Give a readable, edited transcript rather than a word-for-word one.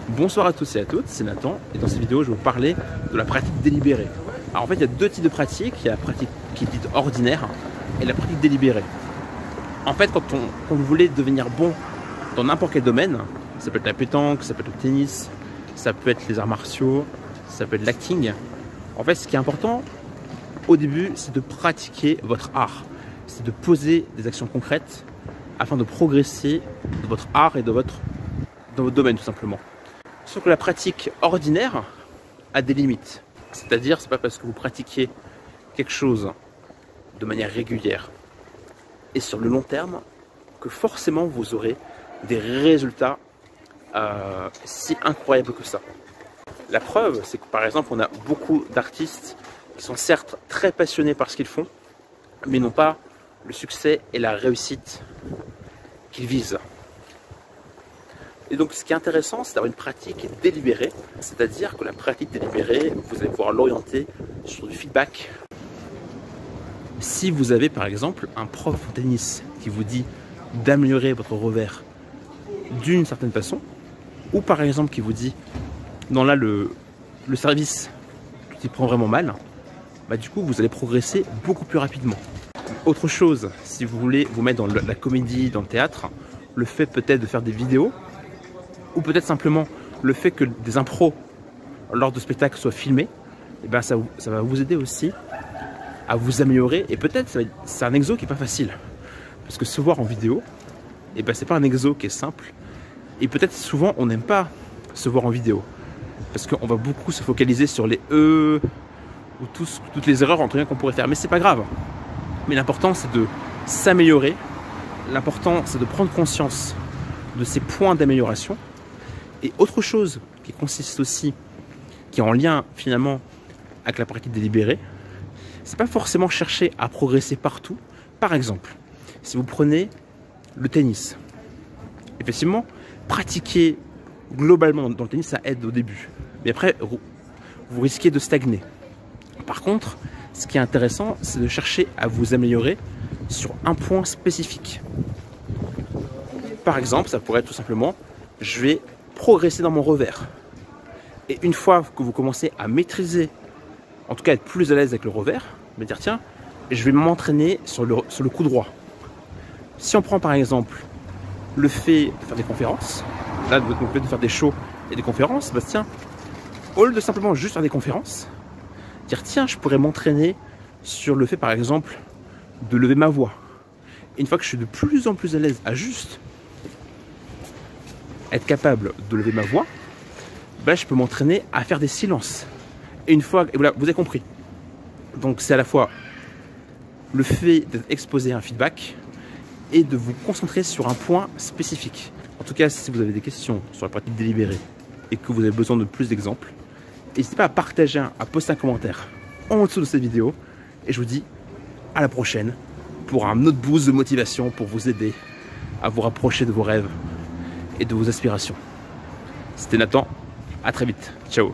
Bonsoir à tous et à toutes, c'est Nathan et dans cette vidéo je vais vous parler de la pratique délibérée. Alors en fait il y a deux types de pratiques, il y a la pratique qui est dite ordinaire et la pratique délibérée. En fait quand vous voulez devenir bon dans n'importe quel domaine, ça peut être la pétanque, ça peut être le tennis, ça peut être les arts martiaux, ça peut être l'acting. En fait ce qui est important au début c'est de pratiquer votre art, c'est de poser des actions concrètes afin de progresser dans votre art et dans votre domaine tout simplement. Sauf que la pratique ordinaire a des limites. C'est-à-dire, c'est pas parce que vous pratiquez quelque chose de manière régulière et sur le long terme que forcément vous aurez des résultats si incroyables que ça. La preuve, c'est que par exemple, on a beaucoup d'artistes qui sont certes très passionnés par ce qu'ils font, mais n'ont pas le succès et la réussite qu'ils visent. Et donc ce qui est intéressant, c'est d'avoir une pratique délibérée, c'est-à-dire que la pratique délibérée, vous allez pouvoir l'orienter sur du feedback. Si vous avez par exemple un prof de tennis qui vous dit d'améliorer votre revers d'une certaine façon, ou par exemple qui vous dit non là le service tu prends vraiment mal, bah du coup vous allez progresser beaucoup plus rapidement. Autre chose, si vous voulez vous mettre dans la comédie, dans le théâtre, le fait peut-être de faire des vidéos, ou peut-être simplement le fait que des impros lors de spectacles soient filmés, et ben ça va vous aider aussi à vous améliorer. Et peut-être c'est un exo qui n'est pas facile, parce que se voir en vidéo, et ben c'est pas un exo qui est simple. Et peut-être souvent on n'aime pas se voir en vidéo, parce qu'on va beaucoup se focaliser sur les ou toutes les erreurs entre guillemets qu'on pourrait faire. Mais c'est pas grave. Mais l'important c'est de s'améliorer. L'important c'est de prendre conscience de ces points d'amélioration. Et autre chose qui consiste aussi, qui est en lien finalement avec la pratique délibérée, c'est pas forcément chercher à progresser partout. Par exemple, si vous prenez le tennis, effectivement, pratiquer globalement dans le tennis, ça aide au début. Mais après, vous risquez de stagner. Par contre, ce qui est intéressant, c'est de chercher à vous améliorer sur un point spécifique. Par exemple, ça pourrait être tout simplement, je vais progresser dans mon revers. Et une fois que vous commencez à maîtriser, en tout cas être plus à l'aise avec le revers, me dire tiens, je vais m'entraîner sur le coup droit. Si on prend par exemple le fait de faire des conférences, là le fait de faire des shows et des conférences, bah tiens, au lieu de simplement juste faire des conférences, dire tiens, je pourrais m'entraîner sur le fait par exemple de lever ma voix. Et une fois que je suis de plus en plus à l'aise à juste être capable de lever ma voix, ben je peux m'entraîner à faire des silences. Et une fois, et voilà, vous avez compris. Donc c'est à la fois le fait d'être exposé à un feedback et de vous concentrer sur un point spécifique. En tout cas, si vous avez des questions sur la pratique délibérée et que vous avez besoin de plus d'exemples, n'hésitez pas à partager, à poster un commentaire en dessous de cette vidéo. Et je vous dis à la prochaine pour un autre boost de motivation pour vous aider à vous rapprocher de vos rêves et de vos aspirations. C'était Nathan, à très vite, ciao.